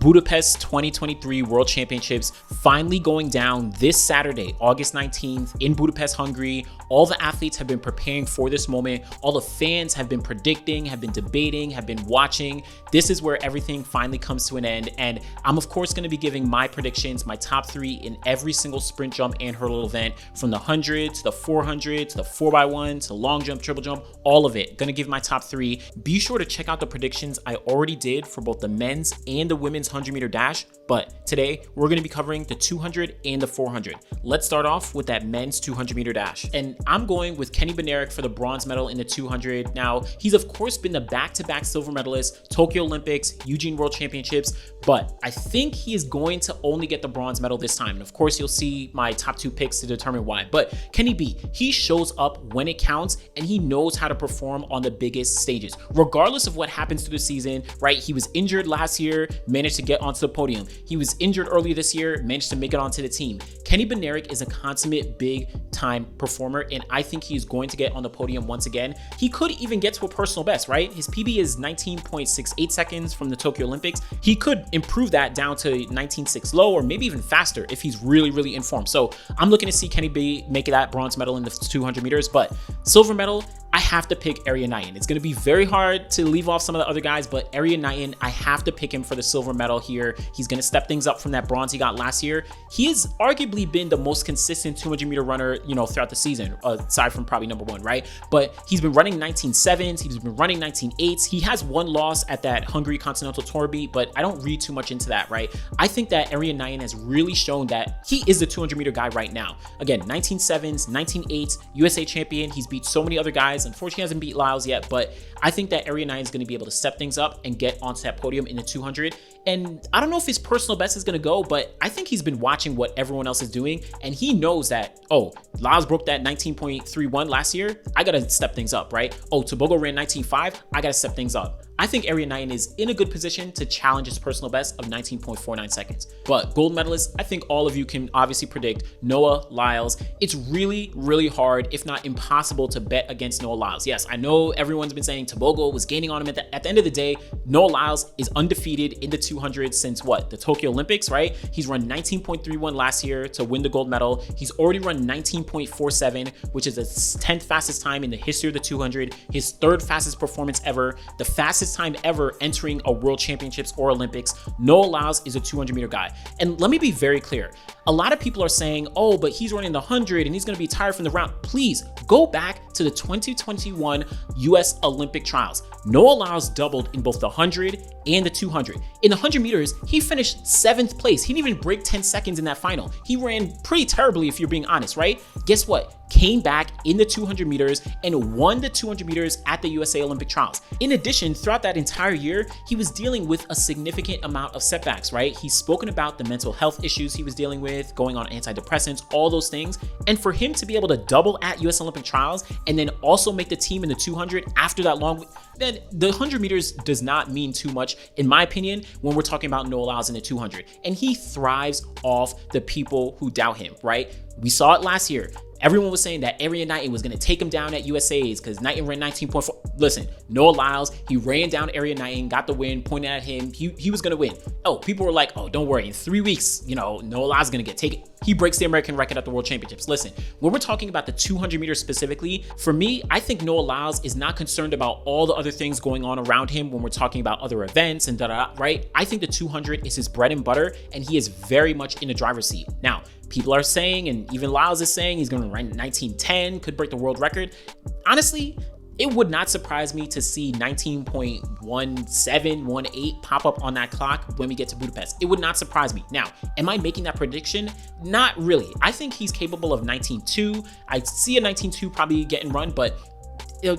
Budapest 2023 World Championships finally going down this Saturday, August 19th in Budapest, Hungary. All the athletes have been preparing for this moment. All the fans have been predicting, have been debating, have been watching. This is where everything finally comes to an end. And I'm of course going to be giving my predictions, my top 3 in every single sprint jump and hurdle event, from the 100 to the 400 to the 4x1 to long jump, triple jump, all of it. Gonna give my top 3. Be sure to check out the predictions I already did for both the men's and the women's 100-meter dash, but today we're going to be covering the 200 and the 400. Let's start off with that men's 200-meter dash. And I'm going with Kenny Bednarek for the bronze medal in the 200. Now, he's of course been the back-to-back silver medalist, Tokyo Olympics, Eugene World Championships, but I think he is going to only get the bronze medal this time. And of course, you'll see my top 2 picks to determine why. But Kenny B, he shows up when it counts and he knows how to perform on the biggest stages. Regardless of what happens through the season, right? He was injured last year, managed to get onto the podium. He was injured earlier this year, managed to make it onto the team. Kenny Bednarek is a consummate big time performer, and I think he's going to get on the podium once again. He could even get to a personal best, right? His PB is 19.68 seconds from the Tokyo Olympics. He could improve that down to 19.6 low, or maybe even faster if he's really in form. So I'm looking to see Kenny B make that bronze medal in the 200 meters, but silver medal, I have to pick Erjaniten. It's going to be very hard to leave off some of the other guys, but Erjaniten, I have to pick him for the silver medal here. He's going to step things up from that bronze he got last year. He has arguably been the most consistent 200-meter runner, throughout the season, aside from probably number 1, right? But he's been running 19.7s. He's been running 19.8s. He has one loss at that Hungary Continental Tour beat, but I don't read too much into that, right? I think that Erjaniten has really shown that he is the 200-meter guy right now. Again, 19.7s, 19.8s, USA champion. He's beat so many other guys. Unfortunately, he hasn't beat Lyles yet, but I think that Erjaniten is going to be able to step things up and get onto that podium in the 200. And I don't know if his personal best is going to go, but I think he's been watching what everyone else is doing, and he knows that, oh, Lyles broke that 19.31 last year. I got to step things up, right? Oh, Tobogo ran 19.5. I got to step things up. I think Erjaniten is in a good position to challenge his personal best of 19.49 seconds. But gold medalist, I think all of you can obviously predict Noah Lyles. It's really hard, if not impossible, to bet against Noah Lyles. Yes, I know everyone's been saying Tobogo was gaining on him. At the end of the day, Noah Lyles is undefeated in the 200 since what? The Tokyo Olympics, right? He's run 19.31 last year to win the gold medal. He's already run 19.47, which is the 10th fastest time in the history of the 200, his 3rd fastest performance ever, the fastest time ever entering a World Championships or Olympics. Noah Lyles is a 200-meter guy. And let me be very clear. A lot of people are saying, oh, but he's running the 100 and he's going to be tired from the round. Please go back to the 2021 US Olympic trials. Noah Lyles doubled in both the 100 and the 200. In the 100 meters, he finished 7th place. He didn't even break 10 seconds in that final. He ran pretty terribly, if you're being honest, right? Guess what? Came back in the 200 meters and won the 200 meters at the USA Olympic trials. In addition, throughout that entire year, he was dealing with a significant amount of setbacks, right? He's spoken about the mental health issues he was dealing with, going on antidepressants, all those things. And for him to be able to double at US Olympic trials and then also make the team in the 200 after that long, then the 100 meters does not mean too much, in my opinion, when we're talking about Noah Lyles in the 200. And he thrives off the people who doubt him, right? We saw it last year. Everyone was saying that Erjaniten was going to take him down at USA's because Knighton ran 19.4. Listen, Noah Lyles, he ran down Erjaniten, got the win, pointed at him. He was going to win. Oh, people were like, oh, don't worry. In 3 weeks, Noah Lyles is going to get taken. He breaks the American record at the World Championships. Listen, when we're talking about the 200 meters specifically, for me, I think Noah Lyles is not concerned about all the other things going on around him when we're talking about other events and right? I think the 200 is his bread and butter, and he is very much in the driver's seat. Now, people are saying, and even Lyles is saying, he's going to run 19.10, could break the world record. Honestly, it would not surprise me to see 19.1718 pop up on that clock when we get to Budapest. It would not surprise me. Now, am I making that prediction? Not really. I think he's capable of 19.2. I see a 19.2 probably getting run, but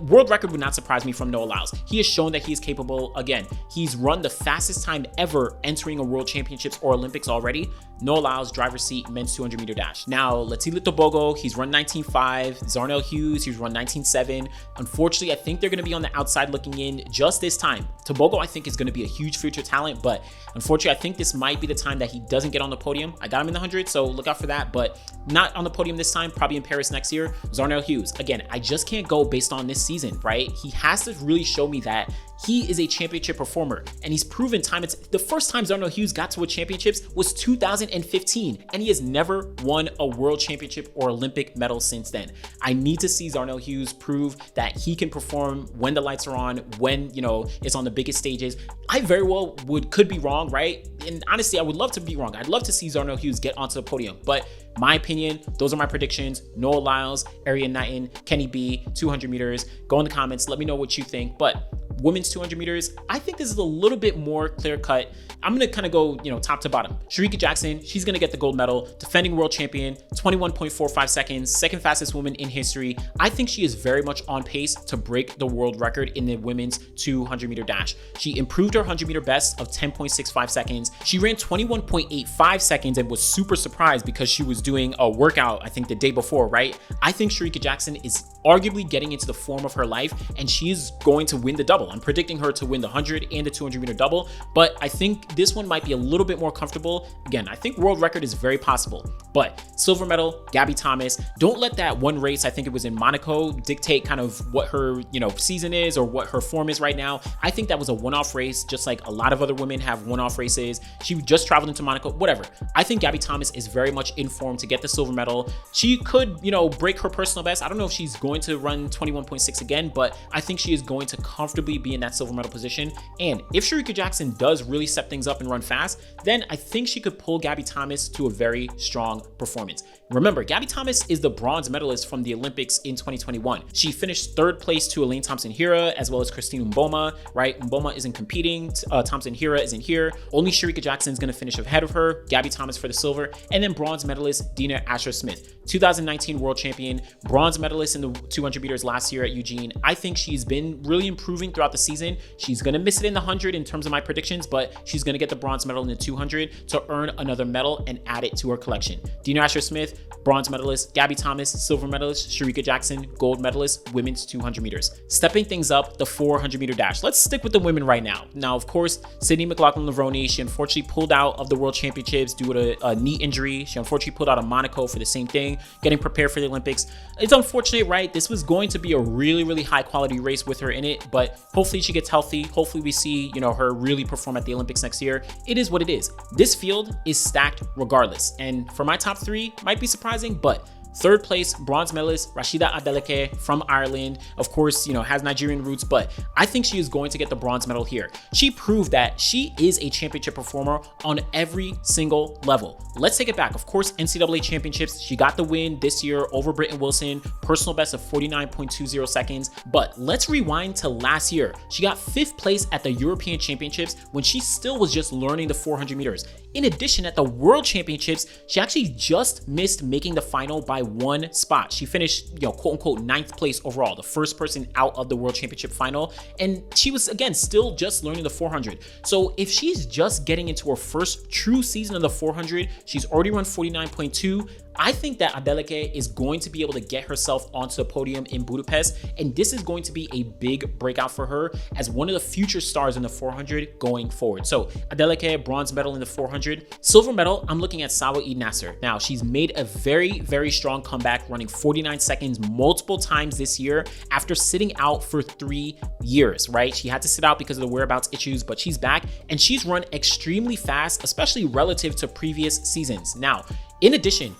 world record would not surprise me from Noah Lyles. He has shown that he is capable. Again, he's run the fastest time ever entering a World Championships or Olympics already. Noah Lyles, driver's seat, men's 200-meter dash. Now, Latila Tobogo, he's run 19.5. Zarnell Hughes, he's run 19.7. Unfortunately, I think they're going to be on the outside looking in just this time. Tobogo, I think, is going to be a huge future talent, but unfortunately, I think this might be the time that he doesn't get on the podium. I got him in the 100, so look out for that, but not on the podium this time, probably in Paris next year. Zarnell Hughes, again, I just can't go based on this season, right? He has to really show me that he is a championship performer, and he's proven time. It's the first time Zharno Hughes got to a championships was 2015, and he has never won a world championship or Olympic medal since then. I need to see Zharno Hughes prove that he can perform when the lights are on, when, it's on the biggest stages. I very well could be wrong, right? And honestly, I would love to be wrong. I'd love to see Zharno Hughes get onto the podium, but my opinion, those are my predictions. Noah Lyles, Arian Knighton, Kenny B, 200 meters. Go in the comments, let me know what you think. But women's 200 meters, I think this is a little bit more clear cut. I'm gonna kind of go, top to bottom. Shericka Jackson, she's gonna get the gold medal, defending world champion, 21.45 seconds, second fastest woman in history. I think she is very much on pace to break the world record in the women's 200 meter dash. She improved her 100 meter best of 10.65 seconds. She ran 21.85 seconds and was super surprised because she was doing a workout, I think the day before, right? I think Shericka Jackson is arguably getting into the form of her life, and she is going to win the double. I'm predicting her to win the 100 and the 200 meter double, but I think this one might be a little bit more comfortable. Again, I think world record is very possible, but silver medal, Gabby Thomas. Don't let that one race, I think it was in Monaco, dictate kind of what her, season is or what her form is right now. I think that was a one-off race, just like a lot of other women have one-off races. She just traveled into Monaco, whatever. I think Gabby Thomas is very much in form to get the silver medal. She could, break her personal best. I don't know if she's going to run 21.6 again, but I think she is going to comfortably be in that silver medal position. And if Shericka Jackson does really step things up and run fast, then I think she could pull Gabby Thomas to a very strong performance. Remember, Gabby Thomas is the bronze medalist from the Olympics in 2021. She finished third place to Elaine Thompson-Herah as well as Christine Mboma, right? Mboma isn't competing, Thompson-Herah isn't here. Only Shericka Jackson is going to finish ahead of her, Gabby Thomas for the silver, and then bronze medalist Dina Asher-Smith, 2019 world champion, bronze medalist in the 200 meters last year at Eugene. I think she's been really improving throughout the season. She's going to miss it in the 100 in terms of my predictions, but she's going to get the bronze medal in the 200 to earn another medal and add it to her collection. Dina Asher-Smith, bronze medalist, Gabby Thomas, silver medalist, Shericka Jackson, gold medalist, women's 200 meters. Stepping things up, the 400 meter dash. Let's stick with the women right now. Now, of course, Sydney McLaughlin-Levrone, she unfortunately pulled out of the world championships due to a knee injury. She unfortunately pulled out of Monaco for the same thing, getting prepared for the Olympics. It's unfortunate, right? This was going to be a really, really high quality race with her in it, but hopefully she gets healthy. Hopefully we see, her really perform at the Olympics next year. It is what it is. This field is stacked regardless. And for my top three, might be surprising, but third place, bronze medalist Rashida Adeleke from Ireland. Of course, has Nigerian roots, but I think she is going to get the bronze medal here. She proved that she is a championship performer on every single level. Let's take it back. Of course, NCAA championships, she got the win this year over Britton Wilson, personal best of 49.20 seconds. But let's rewind to last year. She got 5th place at the European Championships when she still was just learning the 400 meters. In addition, at the World Championships, she actually just missed making the final by 1 spot. She finished, quote unquote, 9th place overall, the first person out of the World Championship final. And she was, again, still just learning the 400. So if she's just getting into her first true season of the 400, she's already run 49.2. I think that Adeleke is going to be able to get herself onto the podium in Budapest, and this is going to be a big breakout for her as one of the future stars in the 400 going forward. So Adeleke, bronze medal in the 400. Silver medal, I'm looking at Sawa Eid Nasser. Now, she's made a very, very strong comeback, running 49 seconds multiple times this year after sitting out for 3 years, right? She had to sit out because of the whereabouts issues, but she's back, and she's run extremely fast, especially relative to previous seasons. Now, in addition,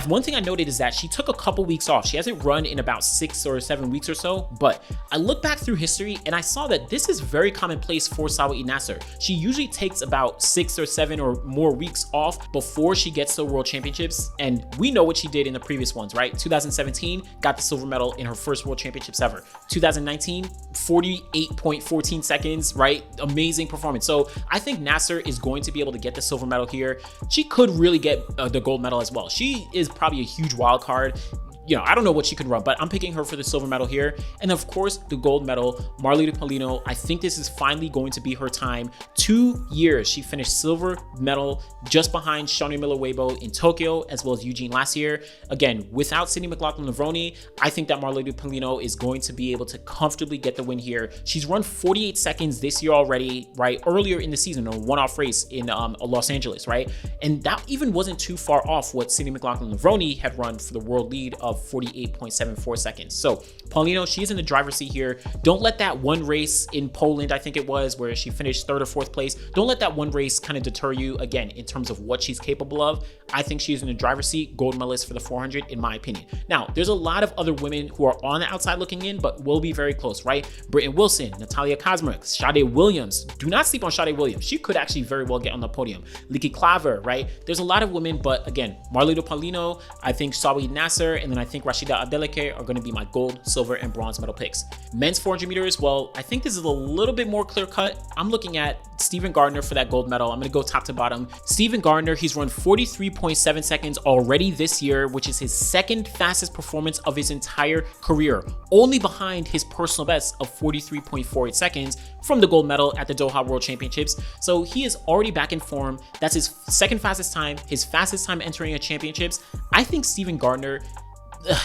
one thing I noted is that she took a couple weeks off. She hasn't run in about 6 or 7 weeks or so, but I look back through history and I saw that this is very commonplace for Sawa Eid Nasser. She usually takes about 6 or 7 or more weeks off before she gets to the World Championships, and we know what she did in the previous ones, right? 2017, got the silver medal in her first World Championships ever. 2019, 48.14 seconds, right? Amazing performance. So I think Nasser is going to be able to get the silver medal here. She could really get the gold medal as well. She is probably a huge wild card. I don't know what she could run, but I'm picking her for the silver medal here. And of course, the gold medal, Marley Polino. I think this is finally going to be her time. 2 years, she finished silver medal just behind Shawnee Miller-Weibo in Tokyo, as well as Eugene last year. Again, without Sydney McLaughlin-Levrone, I think that Marley Polino is going to be able to comfortably get the win here. She's run 48 seconds this year already, right? Earlier in the season, a one-off race in Los Angeles, right? And that even wasn't too far off what Sydney McLaughlin-Levrone had run for the world lead of of 48.74 seconds. So Paulino, she's in the driver's seat here. Don't let that one race in Poland, I think it was, where she finished 3rd or 4th place. Don't let that one race kind of deter you, again, in terms of what she's capable of. I think she's in the driver's seat, gold medalist for the 400, in my opinion. Now, there's a lot of other women who are on the outside looking in, but will be very close, right? Britton Wilson, Natalia Kazmarek, Sade Williams. Do not sleep on Sade Williams. She could actually very well get on the podium. Licky Klaver, right? There's a lot of women, but again, Marlito Paulino, I think Saweed Nasser, and then I think Rashida Adeleke are going to be my gold, silver, and bronze medal picks. Men's 400 meters, well, I think this is a little bit more clear cut. I'm looking at Stephen Gardner for that gold medal. I'm going to go top to bottom. Stephen Gardner, he's run 43.7 seconds already this year, which is his 2nd fastest performance of his entire career, only behind his personal best of 43.48 seconds from the gold medal at the Doha World Championships. So he is already back in form. That's his 2nd fastest time, his fastest time entering a championships. I think Stephen Gardner,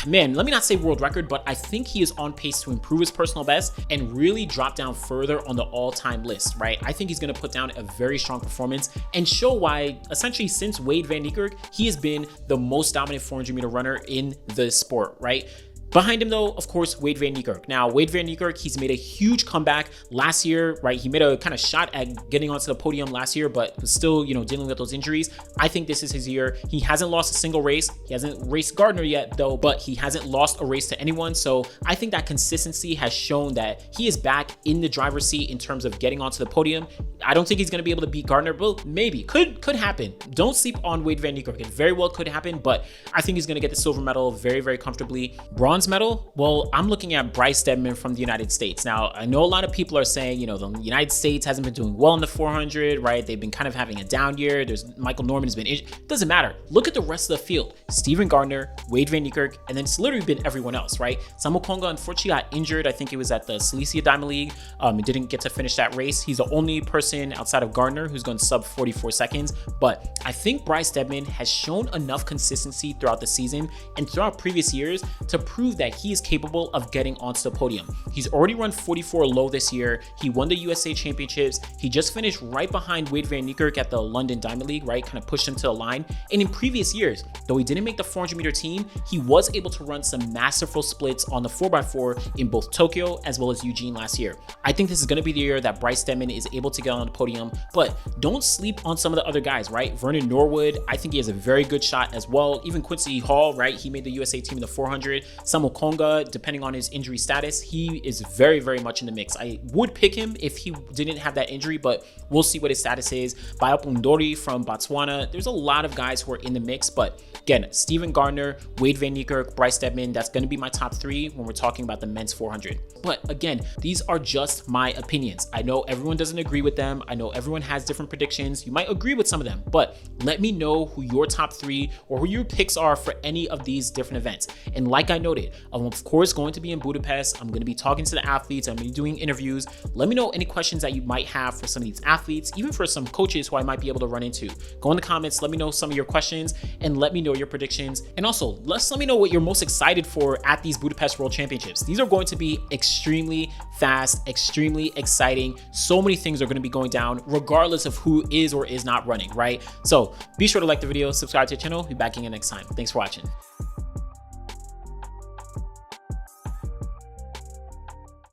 man, let me not say world record, but I think he is on pace to improve his personal best and really drop down further on the all-time list, right? I think he's going to put down a very strong performance and show why, essentially, since Wade van Niekerk, he has been the most dominant 400-meter runner in the sport, right? Behind him, though, of course, Wade van Niekerk. Now, Wade van Niekerk, he's made a huge comeback last year, right? He made a kind of shot at getting onto the podium last year, but was still, dealing with those injuries. I think this is his year. He hasn't lost a single race. He hasn't raced Gardner yet, though, but he hasn't lost a race to anyone. So I think that consistency has shown that he is back in the driver's seat in terms of getting onto the podium. I don't think he's going to be able to beat Gardner, but maybe. Could happen. Don't sleep on Wade van Niekerk. It very well could happen, but I think he's going to get the silver medal very, very comfortably. Bronze medal, well, I'm looking at Bryce Stedman from the United States. Now, I know a lot of people are saying, the United States hasn't been doing well in the 400, right? They've been kind of having a down year. There's Michael Norman has been injured. Doesn't matter. Look at the rest of the field. Stephen Gardner, Wade van Niekerk, and then it's literally been everyone else, right? Samuel Konga unfortunately got injured. I think it was at the Silesia Diamond League. He didn't get to finish that race. He's the only person outside of Gardner who's gone sub 44 seconds. But I think Bryce Stedman has shown enough consistency throughout the season and throughout previous years to prove that he is capable of getting onto the podium. He's already run 44 low this year. He won the USA Championships. He just finished right behind Wade van Niekerk at the London Diamond League, right? Kind of pushed him to the line. And in previous years, though he didn't make the 400 meter team, he was able to run some masterful splits on the 4x4 in both Tokyo as well as Eugene last year. I think this is going to be the year that Bryce Stedman is able to get on the podium, but don't sleep on some of the other guys, right? Vernon Norwood, I think he has a very good shot as well. Even Quincy Hall, right? He made the USA team in the 400. Samuel Konga, depending on his injury status, he is very, very much in the mix. I would pick him if he didn't have that injury, but we'll see what his status is. Bayapundori from Botswana. There's a lot of guys who are in the mix, but again, Stephen Gardner, Wade van Niekerk, Bryce Stedman, that's going to be my top 3 when we're talking about the men's 400. But again, these are just my opinions. I know everyone doesn't agree with them. I know everyone has different predictions. You might agree with some of them, but let me know who your top 3 or who your picks are for any of these different events. And like I noted, I'm of course going to be in Budapest. I'm going to be talking to the athletes. I'm going to be doing interviews. Let me know any questions that you might have for some of these athletes, even for some coaches who I might be able to run into. Go in the comments. Let me know some of your questions and let me know your predictions. And also, let me know what you're most excited for at these Budapest World Championships. These are going to be extremely fast, extremely exciting. So many things are going to be going down regardless of who is or is not running, right? So be sure to like the video, subscribe to the channel. Be back again next time. Thanks for watching.